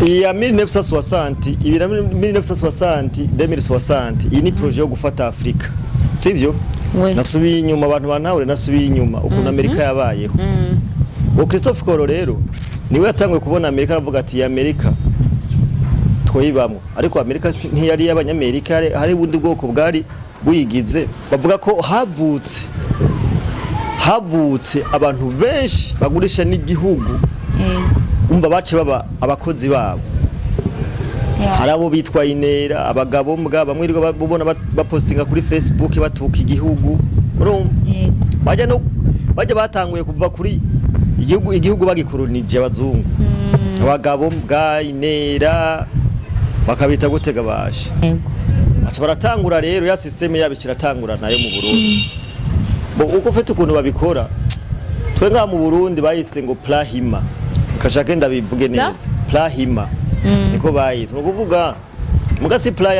iya 1960 ibira 1960 2060 iyi ni projet yo gufata Afrika sivyo nasubiye inyuma abantu bantahure nasubiye inyuma ukuntu Amerika yabayeho wo Christophe Colomb rero niwe yatanguye kubona Amerika aravuga ati Amerika twoyibamwe ariko Amerika ntiyari y'abanyamerika hari bundi bwoko bwari buyigize bavuga ko havutse abantu benshi bagurisha n'igihugu umva bace baba abakozi babo harabo bitwa inera abagabo mbwa bamwe rwo babona bapostinga kuri Facebook batuka igihugu bajya batanguye kuva kuri igihugu bagikolonije abazungu abagabo mbwa inera bakabita gutega bashe aca baratangura rero ya system yabo kiratangura nayo mu Burundi uko ufite ukuntu babikora twe nga mu Burundi bayise ngo plahima kashake ndabivuge neza plahima niko bayise no kuvuga muga si pla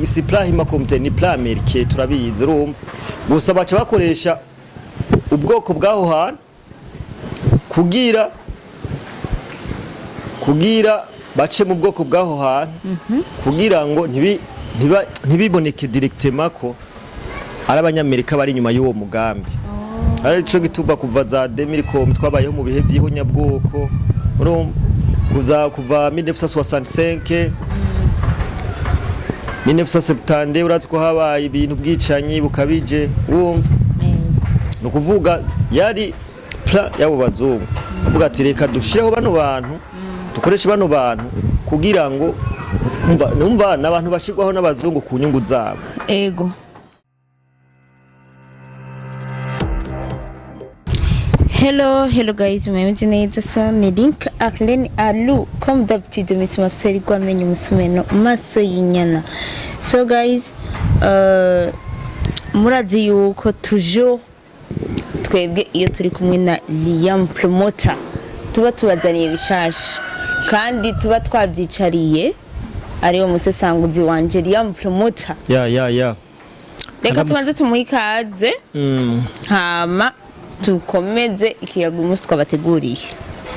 si plahima komite ni pla amerike turabizi urumva gusa baca bakoresha ubwoko bwaho hano kugira bace mu bwoko bwaho hano kugira ngo ntibiboneke directement ko ari abanyamerika bari inyuma y'uwo mugambi ari cyo gituba kuva za 2000 twabayeho mu bihe by'ihonyabwoko kuva 1965 1970 urazi ko habaye ibintu bwicanyi bukabije no kuvuga yari pla yabo bazungu kuvuga ati reka dushireho bano bantu dukoreshe bano bantu kugira ngo numva n'abantu bashirwaho n'abazungu ku nyungu zabo ego. Hello guys, mwemeze neza so ni link Arlene Alu comme d'habitude misuma fseri kwa menye musumeno maso yinyana. So guys, murazi yuko toujours twebwe iyo turi kumwe na Liam Promoter tuba tubazaniye bishasha kandi tuba twabyicariye ariwo musesanguzi wanje Liam Promoter. Ya. Reka tubanze tumuhikaze. Hama tukomeze ikiyaga umunsi twabateguriye.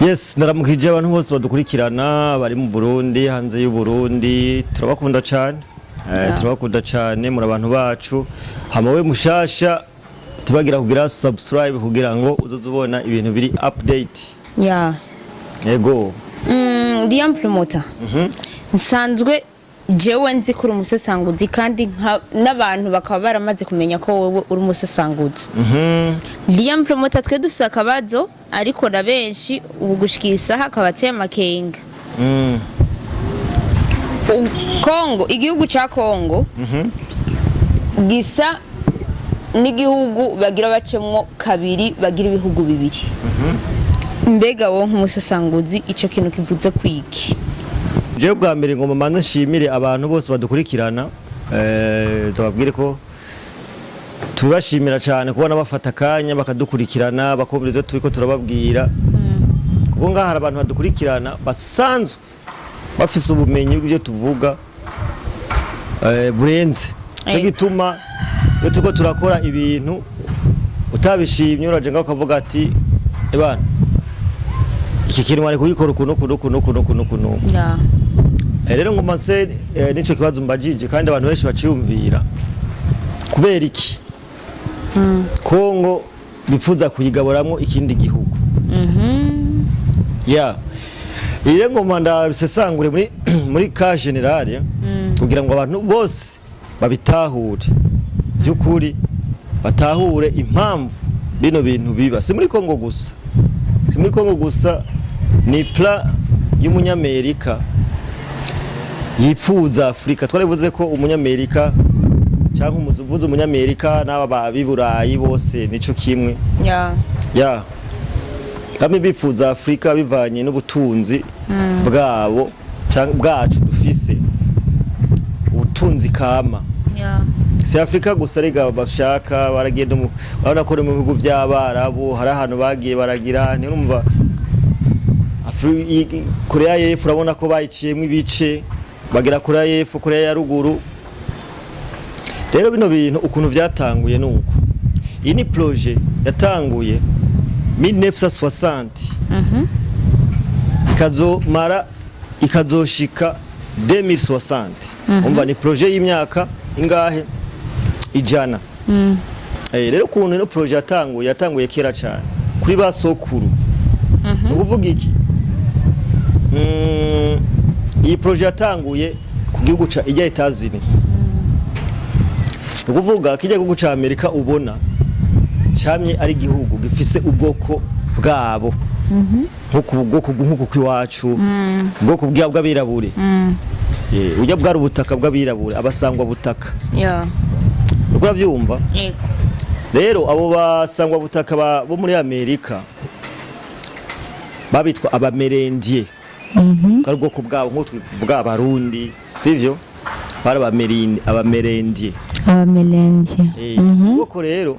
Yes, ndaramukije abantu bose badukurikirana bari mu Burundi hanze y'u Burundi turabakunda cyane. Turabakunda cyane muri abantu bacu. Hama we mushasha tubagira kugira subscribe kugira ngo uzozubona ibintu biri update. Yego. Liam Promoter. Nsanzwe jewe nzi kuri umusesanguzi kandi n'abantu bakaba baramaze kumenya ko wowe uri umusesanguzi. Liam Promoter twe dufise akabazo ariko na benshi ubugushikisa hakabateye amakenga. Kongo, igihugu ca Kongo gisa n'igihugu bagira bacemwo kabiri bagira ibihugu bibiri. Mbega wo nk'umusesanguzi ico kintu kivuze kwiki? Je bwa mbere ngo mamanza nshimire abantu bose badukurikirana tubabwire ko tubashimira cyane kubona bafata kanya bakadukurikirana bakomeza turiko turababwira kuko ngaha hari abantu badukurikirana basanzwe bafise ubumenyi bw'ibyo tuvuga burenze cyo gituma iyo turiko turakora ibintu utabishimye uraje ngaho ukavuga ati ebana iki kintu wari kugikora kuno rero ngo mase nico kibazo mbajije kandi abantu benshi baciyumvira kubera iki Kongo bipfuza kuyigaboramwo ikindi gihugu ire ngo manda bisesangure muri ka generale kugira ngo abantu bose babitahure byukuri batahure impamvu bino bintu biba si muri Kongo gusa ni pla y'umunyamerika yipfuza Afrika twarivuze ko umunyamerika cyangwa umuvuze umunyamerika n'aba biburayi bose nico kimwe kamwe bipfuza Afrika bivanye n'ubutunzi bwabo cyangwa bwacu dufise ubutunzi kama si Afrika gusa rega bashaka baragenda barabona ko mu bihugu by'abarabu hari ahantu bagiye baragira ntirumva Korea y'Epfo urabona ko bayiciyemo ibice bagira Korea y'Epfo Korea ya ruguru rero bino bintu ukuntu byatanguye nuko iyi ni projet yatanguye 1960 ikazomara ikazoshika 2060 umva ni projet y'imyaka ingahe ijana rero ukuntu ino projet yatanguye kera cyane kuri ba sokuru ni ukuvuga iki iyi projet yatanguye ku gihugu ca ijya Etazini ni ukuvuga kijya gihugu ca Amerika ubona camye ari igihugu gifise ubwoko bwabo nk'uko kw'iwacu ubwoko bw'abirabure ujya bwari ubutaka bw'abirabure abasangwa butaka uko byumva rero abo basangwa butaka bo muri Amerika babitwa abamerendie kari ubwoko bwabo nk'uko tuvuga abarundi sivyo bari abamerendie ubwoko rero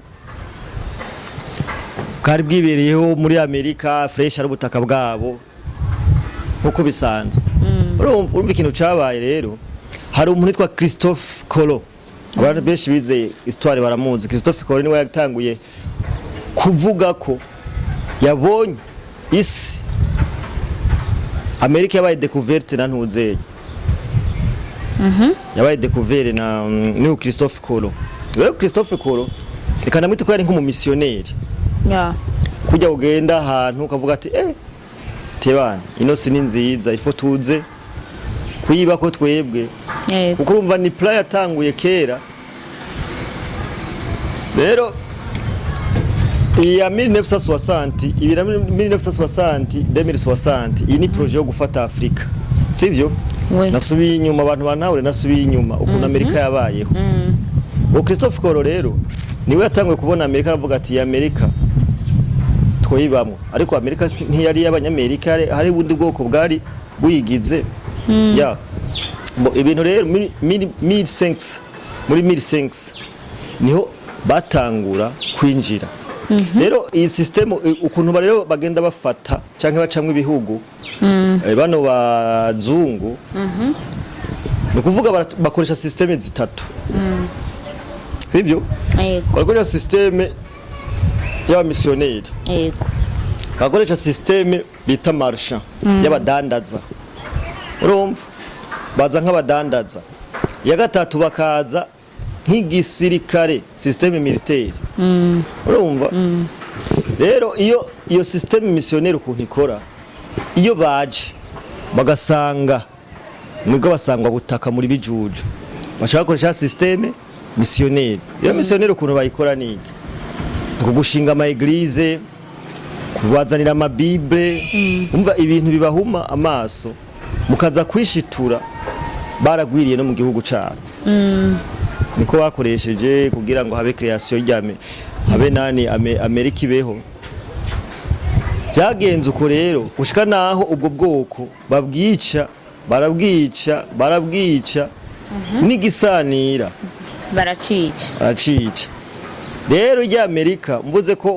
bwari bwibereyeho muri Amerika fresh ari ubutaka bwabo nk'uko bisanzwe urumva ikintu cabaye rero hari umuntu witwa Christophe Colomb abantu benshi bize histoire baramuzi Christophe Colomb niwe yatanguye kuvuga ko yabonye isi Amerika yabaye découverte na ntuzeye yabaye découverte na ni Christophe Colomb rero Christophe Colomb ikana mwite ko yari nk'umumissionnaire kujya ugenda ahantu ukavuga ati tebana ino si ni nziza ifo tuze kuyiba ko twebwe kuko urumva ni plan yatanguye kera rero iya 1960 ibira 1960 2060 iyi ni projet yo gufata Afrika sivyo nasubiye inyuma abantu banahure nasubiye inyuma ukuntu Amerika yabayeho Christophe Colomb rero niwe yatanguye kubona Amerika aravuga ati Amerika twoyibamwe ariko Amerika ntiyari y'abanyamerika hari ubundi bwoko bwari buyigize ibintu rero 1500 muri 1500 niho batangura kwinjira rero iyi system ukuntu rero bagenda bafata canke bacamwe ibihugu bano bazungu no kuvuga bakoresha system zitatu sivyo bakoresha system y'aba missionnaire bakoresha system bita marchand y'abadandaza urumva baza nk'abadandaza ya gatatu bakaza nk'igisirikare system militaire urumva rero iyo system missionnaire ukuntu ikora iyo baje bagasanga nibwo basangwa gutaka muri bijuju bashaka gukoresha system missionnaire iyo missionnaire ukuntu bayikora niki kugushinga ama eglise kubazanira ama bible umva ibintu bibahuma amaso mukaza kwishitura baragwiriye no mu gihugu cyane niko bakoresheje kugira ngo habe creation y'ame habe nani Amerika ibeho byagenze uko rero ushika naho ubwo bwoko barabwica n'igisanira baracica rero ijya Amerika mvuze ko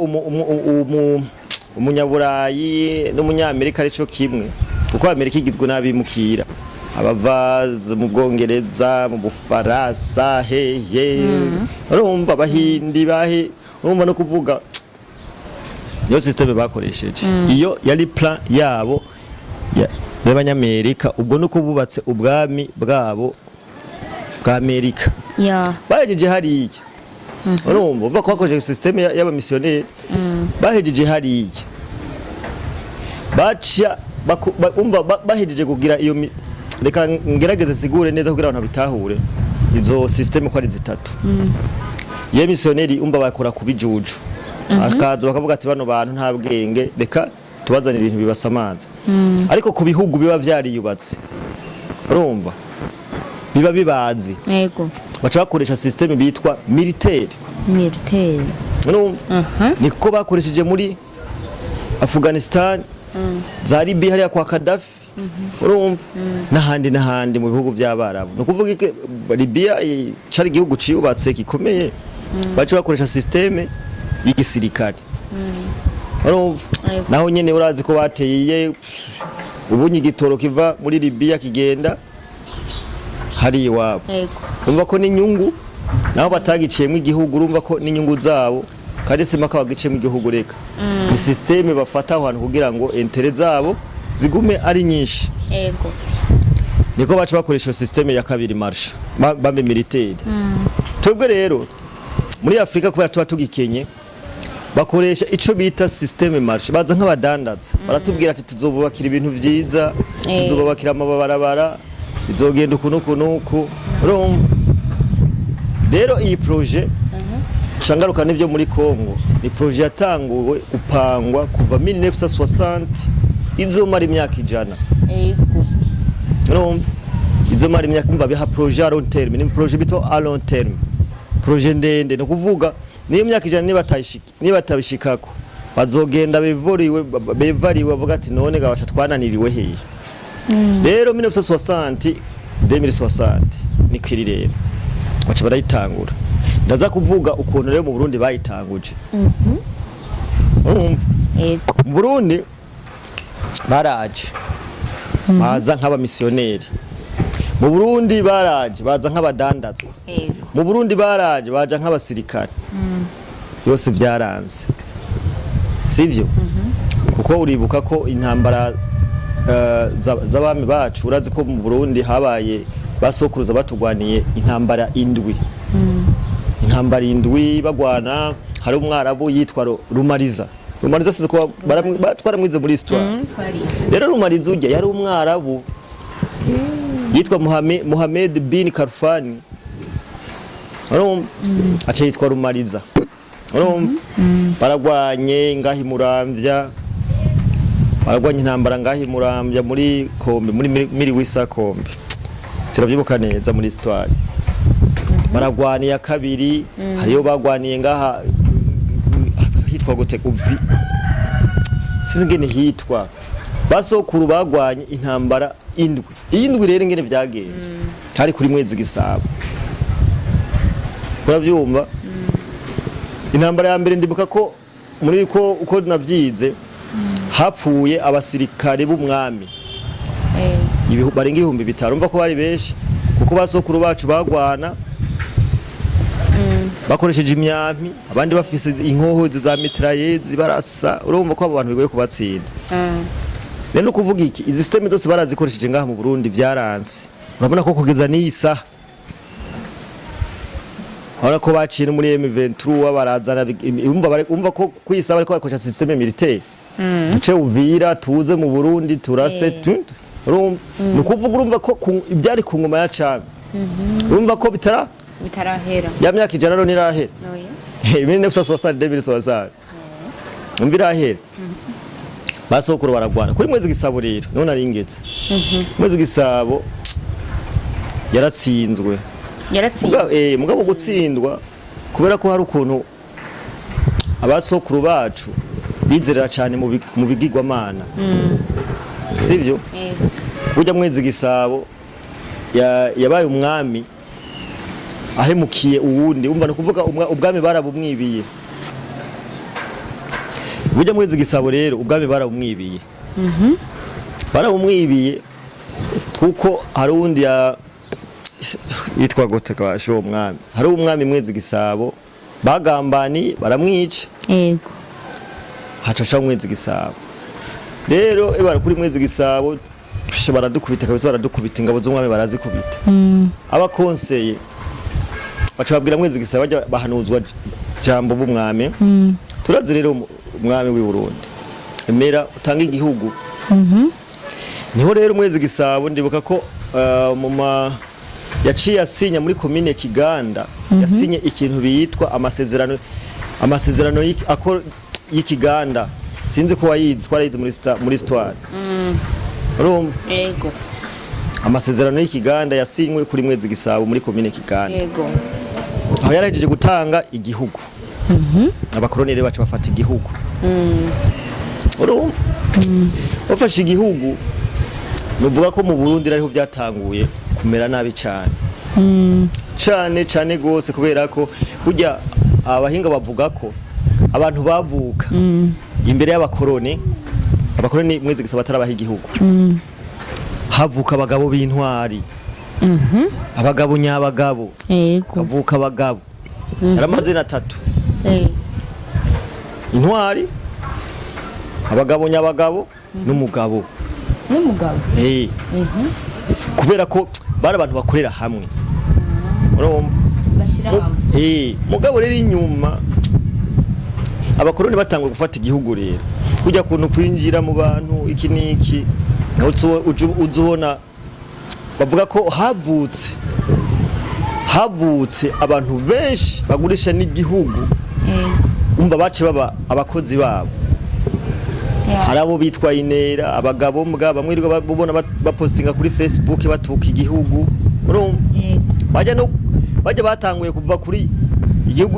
umunyaburayi n'umunyamerika ari cyo kimwe kuko Amerika igizwe n'abimukira abava mu Bwongereza mu Bufaransa urumva abahindi urumva no kuvuga iyo system bakoresheje iyo yari plan yabo y'abanyamerika ubwo nuko bubatse ubwami bwabo bwa Amerika bahejeje hariya urumva uva ko bakoresheje system y'aba missionnaire bahejeje hariya baca bahejeje kugira iyo reka ngerageze sigure neza kugira abantu bitahure izo system ko ari zitatu iyo missionnaire bakora kubijuju akaza bakavuga ati bano bantu nta bwenge reka tubazanira ibintu bibasamaza ariko ku bihugu biba vyariyubatse urumva biba bibazi baca bakoresha system bitwa militaire niko bakoresheje muri Afghanistan za Libya hariya kwa Gaddafi urumva n'ahandi mu bihugu by'abarabu no kuvuga ko Libya cari igihugu ciyubatse gikomeye baca bakoresha system y'igisirikare urumva naho nyene urazi ko bateye ubunyi igitoro kiva muri Libya kigenda hari iwabo urumva ko n'inyungu naho batagiciyemo igihugu urumva ko n'inyungu zabo kandi sima ko bagiciyemo igihugu reka ni system bafata ahantu kugira ngo intere zabo zigume ari nyinshi yego niko baca bakoresha systeme ya kabiri marche bambe militaire twebwe rero muri Afrika kubera tuba tugikenye bakoresha ico bita systeme marche baza nk'abadandaza baratubwira ati tuzobubakira ibintu vyiza tuzobubakira amabarabara izogenda ukunuku rero iyi projet shangaruka nivyo muri Kongo ni projet yatanguwe upangwa kuva 1960 izomara imyaka 100 yego urumva izomara imyaka umva biha projet à long terme ni projet bito à long terme projet ndende no kuvuga niyo myaka 100 niba tabishikako bazogenda bevariwe bavuga ati none gabasha twananiriwe hehe rero 1960 2060 ni kiri rero baca barayitangura ndaza kuvuga ukuntu rero mu Burundi bayitanguje yego mu Burundi baraje baza nk'abamisiyoneri mu Burundi baraje baza nk'abadandazwa yego mu Burundi baraje baja nk'abasirikare byose byaranze sivyo kuko uribuka ko intambara z'abami bacu urazi ko mu Burundi habaye basokuruza batugwaniye intambara indwi intambara indwi bagwana hari umwarabu yitwa Rumariza size ko twaramwize muri histoire rero Rumariza ujya yari umwarabu yitwa Mohamed bin Karfani acha yitwa Rumariza baragwanye ngahi Muramvya baragwanye intambara ngahi Muramvya muri Kombe muri Miriwisa Kombe siravyibuka neza muri histoire baragwaniye kabiri hariyo bagwaniye ngaha hitwa gute uvi sinigene hitwa basokuru bagwanye intambara indwi rero ngene vyagenze hari kuri mwezi gisabo uravyumva intambara ya mbere ndibuka ko muri uko navyize hapfuye abasirikare b'umwami barenga 500 urumva ko bari benshi kuko basokuru bacu bagwana bakoresheje imyampi abandi bafise inkoho za mitrailleuses barasa urumva ko abo bantu bigoye kubatsinda rero kuvuga iki izi systeme zose barazikoresheje ngaha mu Burundi vyaranse urabona ko kugeza n'isa ora ko bacira muri M23 barazana umva ko kwisa bariko bakoresha systeme militaire duce uvira tuze mu Burundi turase urumva nukuvuga urumva ko ibyari ku ngoma ya Cami urumva ko bitarahera ya myaka 100 no nirahera oya 1960 umvirahera basokuru baragwana kuri mwezi gisabo rero none aringetse mwezi gisabo yaratsinzwe mugabo gutsindwa kubera ko hari ukuntu abasokuru bacu bizerera cyane mu bigirwamana sivyo burya mwezi gisabo yabaye umwami ahemukiye uwundi umva no kuvuga ubwami barabumwibiye burya mwezi gisabo rero ubwami barabumwibiye barabumwibiye kuko hari uwundi yitwa gute kabasho umwami hari umwami mwezi gisabo bagambani baramwica yego hacasha mwezi gisabo rero ebara kuri mwezi gisabo baradukubita kabisa baradukubita ingabo z'umwami barazikubita abakonseye baca babwira mwezi gisabo bajya bahanuzwa jambo b'umwami turazi rero umwami w'i Burundi emera utanga igihugu niho rero mwezi gisabo ndibuka ko yaciye asinya muri commune Kiganda yasinye ikintu bitwa amasezerano y'Ikiganda sinzi ko wayizi twarayize muri histoire urumva yego amasezerano y'Ikiganda yasinywe kuri mwezi gisabo muri commune Kiganda yego aho yarahejeje gutanga igihugu abakoloneli bacu bafata igihugu urumva bafashe igihugu nuvuga ko mu Burundi ariho byatanguye kumera nabi cyane gose kubera ko burya abahinga bavuga ko abantu bavuka imbere y'abakoloni mwezi gisaba batarabaha igihugu havuka abagabo b'intwari abagabo nyabagabo kavuka abagabo aramazina 3 intwari abagabo nyabagabo n'umugabo n'umugabo kubera ko bari abantu bakorera hamwe urumva bashira hamwe mugabo rero inyuma abakoroni batangwe gufata igihugu rero kujya kuntu kwinjira mu bantu iki niki uzubona bavuga ko havutse abantu benshi bagurisha n'igihugu umva bace baba abakozi babo hari abo bitwa inera abagabo mbwa bamwe babona bapostinga kuri Facebook batuka igihugu urumva bajya batanguye kuva kuri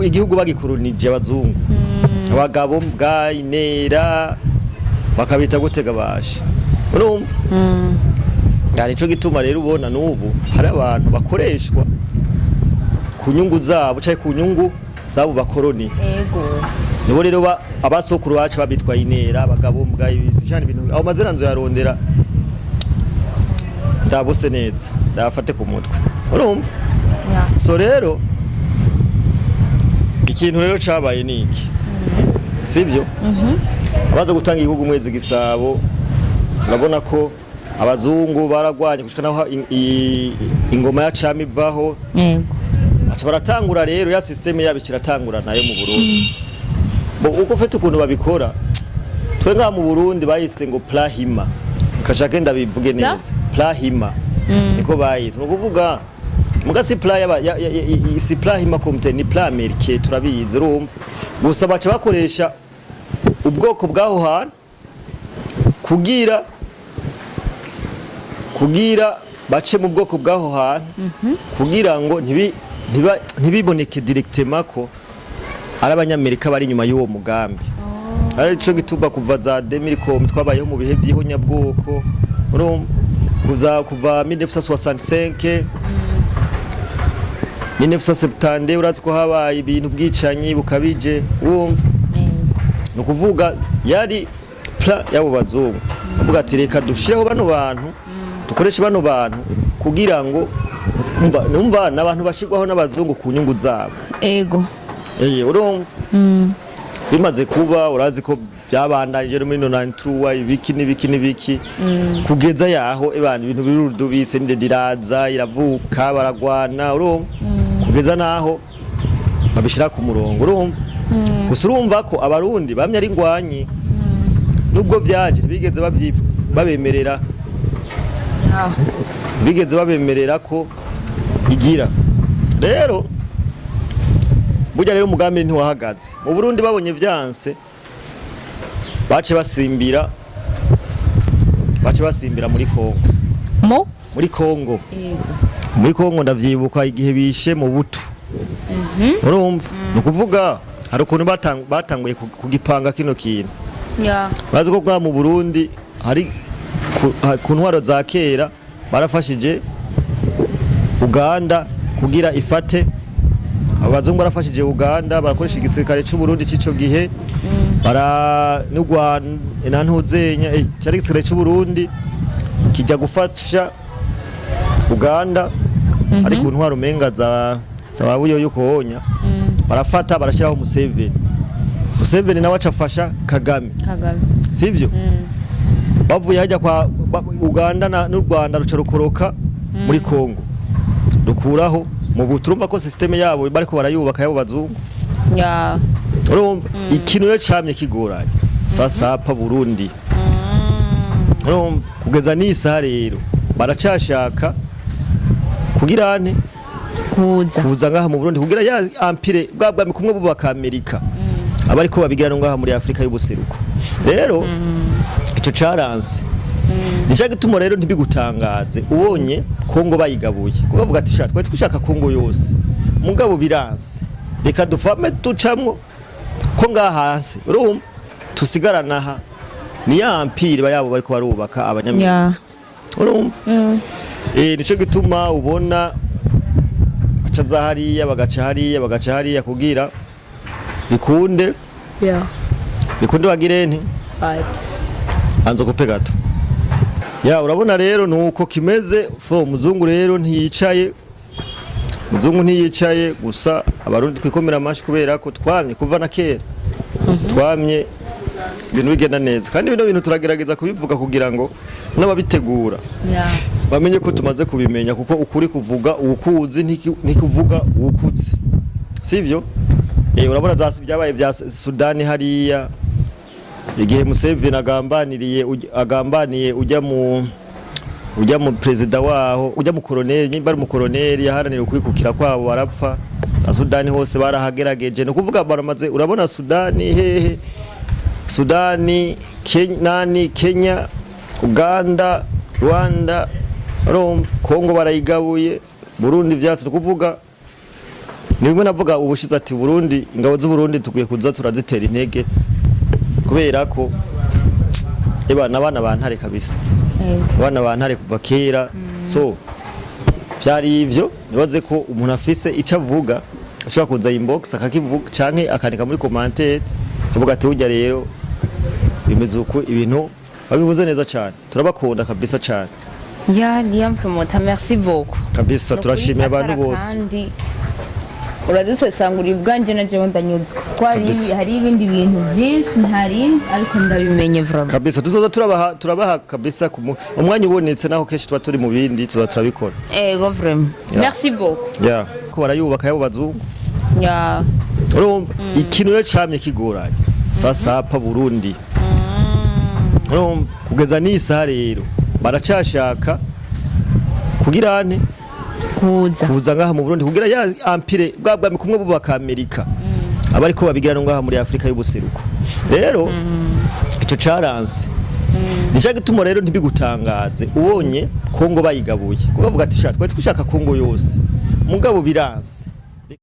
igihugu bagikolonije abazungu abagabo mbwa inera bakabita gutega bashe urumva yani ico gituma rero ubona n'ubu hari abantu bakoreshwa ku nyungu zabo cyangwa ku nyungu zabo bakoroni nibo rero abasokuru bacu babitwa inera abagabo mbwa ibijana ibintu aho mazina nzo yarondera ndabose neza ndafate ku mutwe urumva so rero ikintu rero cabaye niki sibyo abaza gutanga igihugu mwezi gisabo urabona ko abazungu baragwanye gushika naho ingoma ya cami ivaho aca baratangura rero ya systeme yabo kiratangura nayo mu Burundi uko fete ukuntu babikora twe nga mu Burundi bayise ngo plahima kashaka ndabivuge neza plahima niko bayise no kuvuga mugasi pla si plahima komite ni pla amerike turabizi urumva gusa baca bakoresha ubwoko bwaho hantu kugira bace mu bwoko bwaho hantu kugira ngo ntibiboneke directement ko ari abanyamerika bari inyuma y'uwo mugambi ari cyo gituba kuva za 2000 twabayeho mu bihe by'ihonyabwoko kuva 1965 1970 urazi ko habaye ibintu bwicanyi bukabije no kuvuga yari pla yabo bazungu kuvuga ati reka dushireho bano bantu dukoreshe bano bantu kugira ngo numva n'abantu bashirwaho n'abazungu ku nyungu zabo urumva bimaze kuba urazi ko byabandanije muri 93 ibiki kugeza yaho abantu ibintu birudubise ndediraza iravuka baragwana urumva kugeza naho babishira ku murongo urumva gusa urumva ko abarundi bamye ari ngwanyi nubwo byaje bigeze babemerera ko igira rero burya rero umugambi ntiwahagaze mu Burundi babonye vyanse bace basimbira muri Kongo ndavyibuka igihe bishe mu butu urumva no kuvuga hari ukuntu batanguye kugipanga kino kintu bazi ko kwa mu Burundi hari ku ntwaro za kera barafashije Uganda kugira ifate abazungu barafashije Uganda barakoresha igisirikare cy'u Burundi c'ico gihe ntuzenya cyari igisirikare cy'u Burundi kijya gufasha Uganda ari ku ntwaro menga za sababuyo yuko barafata barashiraho Museveni nawe acafasha Kagame sivyo bavuye hajya kwa Uganda n'u Rwanda ruca rukoroka muri Kongo rukuraho mu buturumba ko systeme yabo bariko barayubaka yabo bazungu urumva ikintu rero camye kigoranye sasa pa Burundi urumva kugeza n'isa rero baracashaka kugira ane kuza ngaha mu Burundi kugira ya empire bwabwami kumwe bubaka Amerika abariko babigirana ngaha muri Afrika y'ubuseruko rero ico caranse nicyo gituma rero ntibigutangaze ubonye Kongo bayigabuye kuvuga ati twari twishaka Kongo yose mugabo biranse reka dufame ducamwo ko ngaha hanse urumva tusigarana aha ni ya empire bayabo bariko barubaka abanyamerika urumva nicyo gituma ubona baca za hariya bagaca hariya kugira bikunde bagire nti anzo kupe gato urabona rero nuko kimeze muzungu rero ntiyicaye gusa abarundi twikomera amashi kubera ko twamye kuva na kera twamye ibintu bigenda neza kandi bino bintu turagerageza kubivuga kugira ngo n'ababitegura bamenye ko tumaze kubimenya kuko ukuri kuvuga ukuzi ntikuvuga ukuze sivyo urabona byabaye bya Sudani hariya igihe Museveni agambaniye ujya mu president waho ujya mu colonel bari mu colonel yaharanira kwikukira kwabo barapfa Sudani hose barahagerageje no kuvuga baramaze urabona Sudani Kenya Uganda Rwanda Kongo barayigabuye Burundi vyase kuvuga nimwe navuga ubushize ati Burundi ingabo z'u Burundi tugiye kuza turazitera intege kubera ko abana bantare kabisa abana bantare kuva kera so byari ivyo nibaze ko umuntu afise ico avuga ashobora kuza inbox akakivuga canke akandika muri commentaire uvuga ati ujya rero bimeze uko ibintu babivuze neza cyane turabakunda kabisa cyane Liam Promoter merci beaucoup kabisa turashimiye abantu bose uradusesangurira ubwanje na jewe ndanyuzwe ko hari ibindi bintu byinshi ntarinzi ariko ndabimenye vraiment kabisa tuzoza turabaha kabisa umwanya ubonetse naho kenshi tuba turi mu bindi tuzoza turabikora ego vraiment merci beaucoup ko barayubaka yabo bazungu urumva ikintu rero camye kigoranye sasa hapa Burundi urumva kugeza n'isaha rero baracashaka kugirane kuza ngaha mu Burundi kugira ya empire bwabwami kumwe bubaka Amerika abariko babigira no ngaha muri Afrika y'ubuseruko rero ico caranse nicyo gituma rero ntibigutangaze ubonye Kongo bayigabuye kubavuga ati twari twishaka Kongo yose mugabo biranse